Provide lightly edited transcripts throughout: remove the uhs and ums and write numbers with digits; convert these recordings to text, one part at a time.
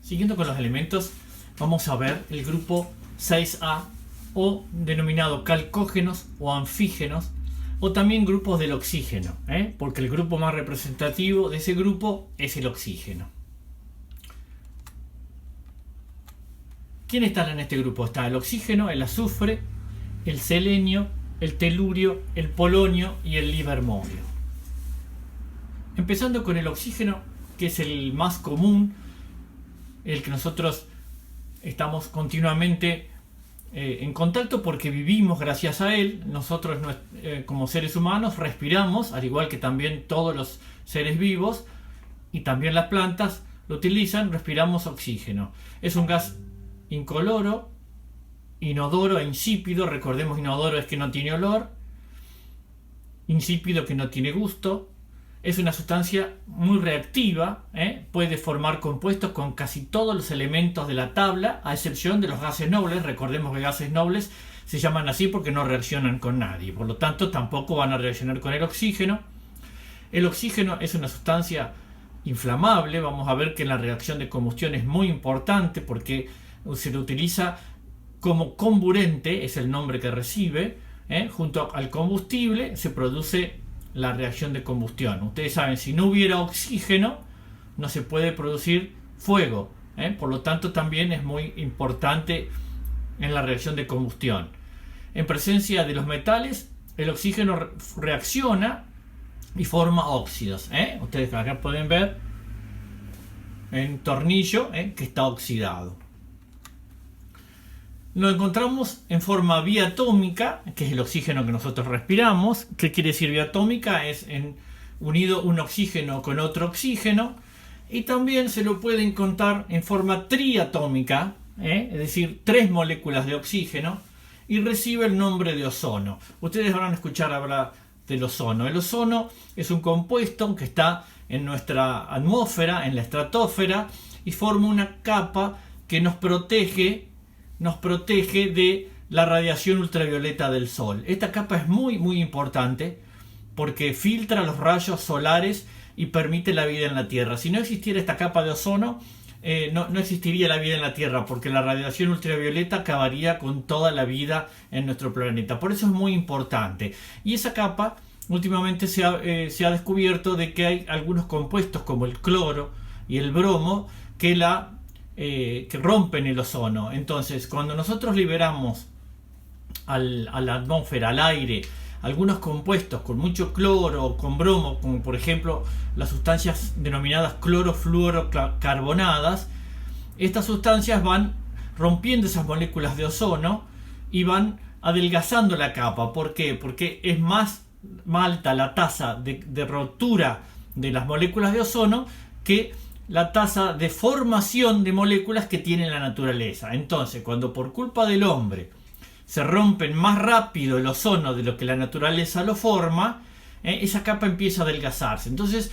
Siguiendo con los elementos, vamos a ver el grupo 6A, o denominado calcógenos o anfígenos, o también grupos del oxígeno, porque el grupo más representativo de ese grupo es el oxígeno. ¿Quiénes están en este grupo? Está el oxígeno, el azufre, el selenio, el telurio, el polonio y el livermolio. Empezando con el oxígeno, que es el más común, el que nosotros estamos continuamente en contacto porque vivimos gracias a él. Nosotros como seres humanos respiramos, al igual que también todos los seres vivos, y también las plantas lo utilizan, respiramos oxígeno. Es un gas incoloro, inodoro e insípido. Recordemos, inodoro es que no tiene olor, insípido que no tiene gusto. Es una sustancia muy reactiva, puede formar compuestos con casi todos los elementos de la tabla, a excepción de los gases nobles. Recordemos que gases nobles se llaman así porque no reaccionan con nadie, por lo tanto tampoco van a reaccionar con el oxígeno. El oxígeno es una sustancia inflamable. Vamos a ver que en la reacción de combustión es muy importante porque se lo utiliza como comburente, es el nombre que recibe, junto al combustible se produce la reacción de combustión. Ustedes saben, si no hubiera oxígeno no se puede producir fuego, por lo tanto también es muy importante en la reacción de combustión. En presencia de los metales, el oxígeno reacciona y forma óxidos. Ustedes acá pueden ver un tornillo que está oxidado. Lo encontramos en forma biatómica, que es el oxígeno que nosotros respiramos. ¿Qué quiere decir biatómica? Es unido un oxígeno con otro oxígeno. Y también se lo puede encontrar en forma triatómica, es decir, 3 moléculas de oxígeno, y recibe el nombre de ozono. Ustedes van a escuchar hablar del ozono. El ozono es un compuesto que está en nuestra atmósfera, en la estratosfera, y forma una capa que nos protege de la radiación ultravioleta del sol. Esta capa es muy importante porque filtra los rayos solares y permite la vida en la Tierra. Si no existiera esta capa de ozono, no existiría la vida en la Tierra, porque la radiación ultravioleta acabaría con toda la vida en nuestro planeta. Por eso es muy importante. Y esa capa, últimamente se ha descubierto de que hay algunos compuestos como el cloro y el bromo que rompen el ozono. Entonces, cuando nosotros liberamos a la atmósfera, al aire, algunos compuestos con mucho cloro o con bromo, como por ejemplo las sustancias denominadas clorofluorocarbonadas, estas sustancias van rompiendo esas moléculas de ozono y van adelgazando la capa. ¿Por qué? Porque es más alta la tasa de rotura de las moléculas de ozono que la tasa de formación de moléculas que tiene la naturaleza. Entonces, cuando por culpa del hombre se rompen más rápido el ozono de lo que la naturaleza lo forma, esa capa empieza a adelgazarse. Entonces,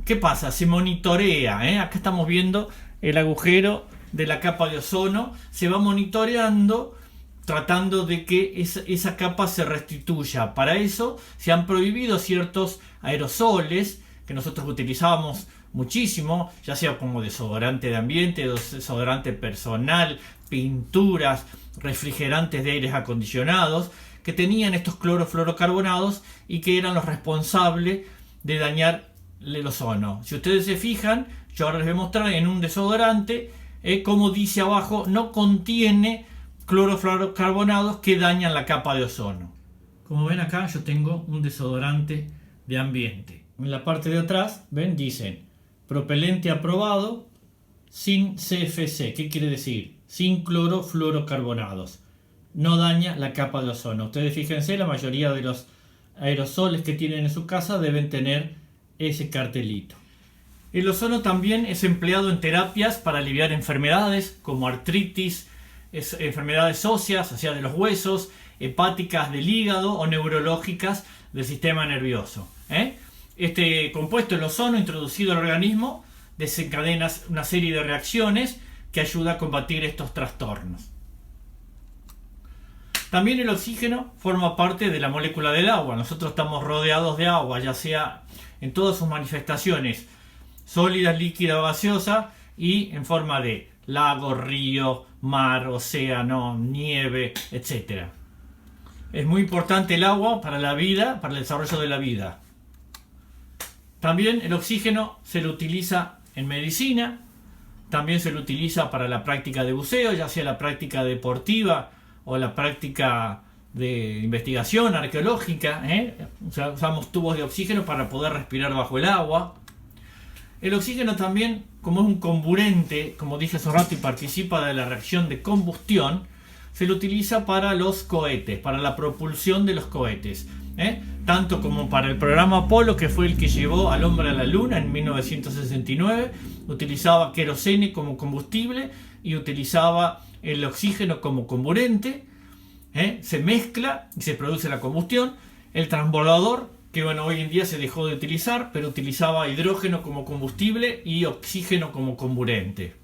¿qué pasa? Se monitorea. Acá estamos viendo el agujero de la capa de ozono. Se va monitoreando tratando de que esa capa se restituya. Para eso se han prohibido ciertos aerosoles que nosotros utilizábamos muchísimo, ya sea como desodorante de ambiente, desodorante personal, pinturas, refrigerantes de aires acondicionados, que tenían estos clorofluorocarbonados y que eran los responsables de dañar el ozono. Si ustedes se fijan, yo ahora les voy a mostrar en un desodorante, como dice abajo, no contiene clorofluorocarbonados que dañan la capa de ozono. Como ven acá, yo tengo un desodorante de ambiente. En la parte de atrás, ven, dicen propelente aprobado sin CFC. ¿Qué quiere decir? Sin clorofluorocarbonados. No daña la capa de ozono. Ustedes fíjense, la mayoría de los aerosoles que tienen en su casa deben tener ese cartelito. El ozono también es empleado en terapias para aliviar enfermedades como artritis, enfermedades óseas, o sea, de los huesos, hepáticas del hígado o neurológicas del sistema nervioso. Este compuesto, el ozono, introducido al organismo, desencadena una serie de reacciones que ayuda a combatir estos trastornos. También el oxígeno forma parte de la molécula del agua. Nosotros estamos rodeados de agua, ya sea en todas sus manifestaciones, sólida, líquida o gaseosa, y en forma de lago, río, mar, océano, nieve, etc. Es muy importante el agua para la vida, para el desarrollo de la vida. También el oxígeno se lo utiliza en medicina, también se lo utiliza para la práctica de buceo, ya sea la práctica deportiva o la práctica de investigación arqueológica. O sea, usamos tubos de oxígeno para poder respirar bajo el agua. El oxígeno también, como es un comburente, como dije hace un rato, y participa de la reacción de combustión, se lo utiliza para los cohetes, para la propulsión de los cohetes. Tanto como para el programa Apolo, que fue el que llevó al hombre a la luna en 1969, utilizaba querosene como combustible y utilizaba el oxígeno como comburente. Se mezcla y se produce la combustión. El transbordador, que bueno, hoy en día se dejó de utilizar, pero utilizaba hidrógeno como combustible y oxígeno como comburente.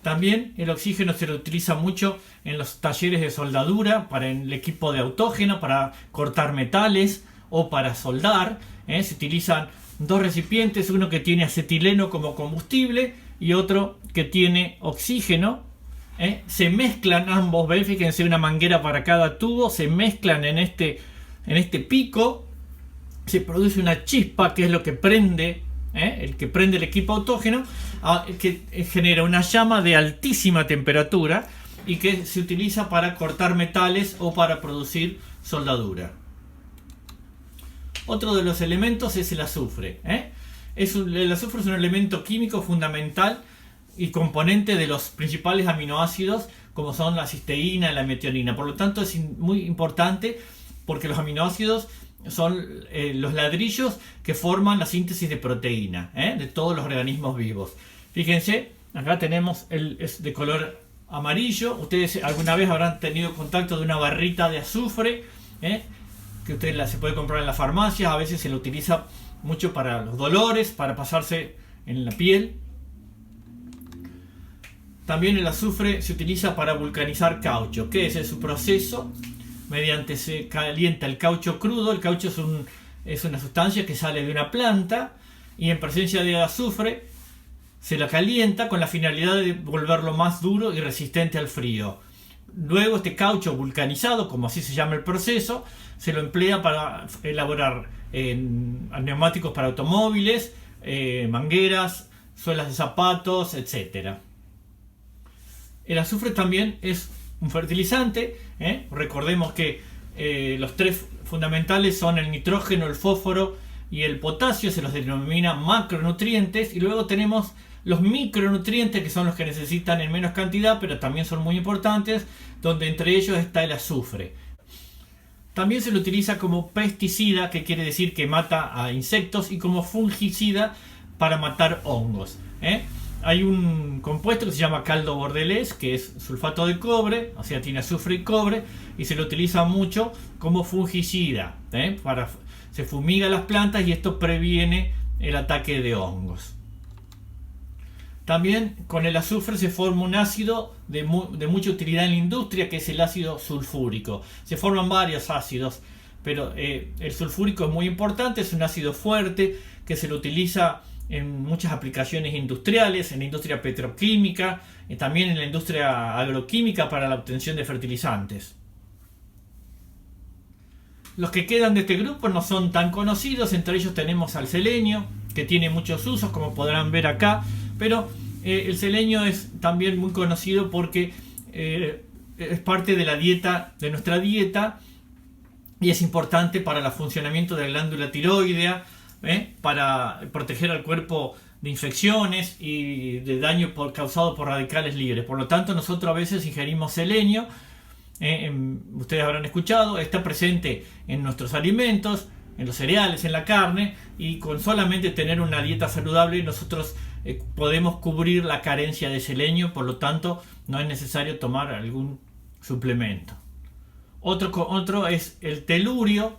También el oxígeno se lo utiliza mucho en los talleres de soldadura, para el equipo de autógeno, para cortar metales o para soldar. Se utilizan dos recipientes, uno que tiene acetileno como combustible y otro que tiene oxígeno. Se mezclan ambos, ¿ven? Fíjense, una manguera para cada tubo, se mezclan en este pico, se produce una chispa que es lo que prende, el que prende el equipo autógeno, que genera una llama de altísima temperatura y que se utiliza para cortar metales o para producir soldadura. Otro de los elementos es el azufre. El azufre es un elemento químico fundamental y componente de los principales aminoácidos, como son la cisteína y la metionina. Por lo tanto, es muy importante porque los aminoácidos son los ladrillos que forman la síntesis de proteína de todos los organismos vivos. Fíjense, acá tenemos es de color amarillo. Ustedes alguna vez habrán tenido contacto de una barrita de azufre, que se puede comprar en las farmacias. A veces se lo utiliza mucho para los dolores, para pasarse en la piel. También el azufre se utiliza para vulcanizar caucho. ¿Qué es? Es su proceso mediante se calienta el caucho crudo. El caucho es una sustancia que sale de una planta y en presencia de azufre se la calienta con la finalidad de volverlo más duro y resistente al frío. Luego este caucho vulcanizado, como así se llama el proceso, se lo emplea para elaborar neumáticos para automóviles, mangueras, suelas de zapatos, etc. El azufre también es un fertilizante. Recordemos que los tres fundamentales son el nitrógeno, el fósforo y el potasio. Se los denomina macronutrientes. Y luego tenemos los micronutrientes, que son los que necesitan en menos cantidad, pero también son muy importantes, donde entre ellos está el azufre. También se lo utiliza como pesticida, que quiere decir que mata a insectos, y como fungicida para matar hongos. Hay un compuesto que se llama caldo bordelés, que es sulfato de cobre, o sea, tiene azufre y cobre, y se lo utiliza mucho como fungicida. Se fumiga las plantas y esto previene el ataque de hongos. También con el azufre se forma un ácido de mucha utilidad en la industria, que es el ácido sulfúrico. Se forman varios ácidos, pero el sulfúrico es muy importante, es un ácido fuerte que se lo utiliza en muchas aplicaciones industriales, en la industria petroquímica, y también en la industria agroquímica para la obtención de fertilizantes. Los que quedan de este grupo no son tan conocidos, entre ellos tenemos al selenio, que tiene muchos usos, como podrán ver acá, pero el selenio es también muy conocido porque es parte de la dieta, de nuestra dieta, y es importante para el funcionamiento de la glándula tiroidea, para proteger al cuerpo de infecciones y de daño causado por radicales libres. Por lo tanto, nosotros a veces ingerimos selenio. Ustedes habrán escuchado, está presente en nuestros alimentos, en los cereales, en la carne, y con solamente tener una dieta saludable nosotros podemos cubrir la carencia de selenio. Por lo tanto, no es necesario tomar algún suplemento. Otro es el telurio.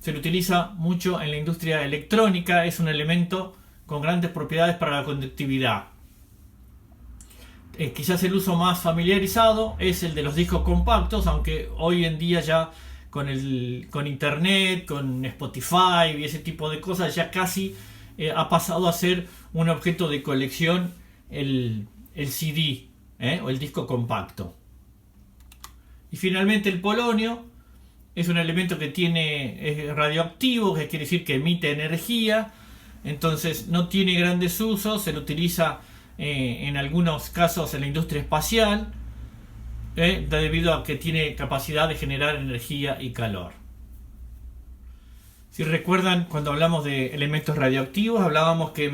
Se lo utiliza mucho en la industria electrónica, es un elemento con grandes propiedades para la conductividad. Quizás el uso más familiarizado es el de los discos compactos, aunque hoy en día ya con internet, con Spotify y ese tipo de cosas ya casi ha pasado a ser un objeto de colección el CD, o el disco compacto. Y finalmente el polonio es un elemento que es radioactivo, que quiere decir que emite energía, entonces no tiene grandes usos, se lo utiliza en algunos casos en la industria espacial, debido a que tiene capacidad de generar energía y calor. Si recuerdan, cuando hablamos de elementos radioactivos, hablábamos que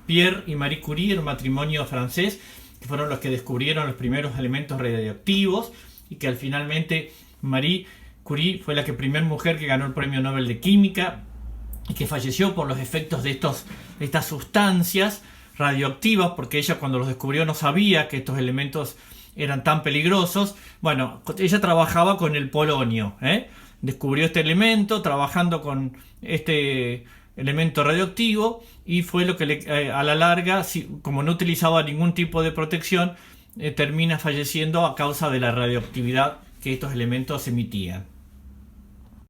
Pierre y Marie Curie era un matrimonio francés, que fueron los que descubrieron los primeros elementos radioactivos, y que finalmente Marie Curie fue la primer mujer que ganó el premio Nobel de Química y que falleció por los efectos de estas sustancias radioactivas, porque ella, cuando los descubrió, no sabía que estos elementos eran tan peligrosos. Bueno, ella trabajaba con el polonio, descubrió este elemento trabajando con este elemento radioactivo, y fue lo que a la larga, como no utilizaba ningún tipo de protección, termina falleciendo a causa de la radioactividad que estos elementos emitían.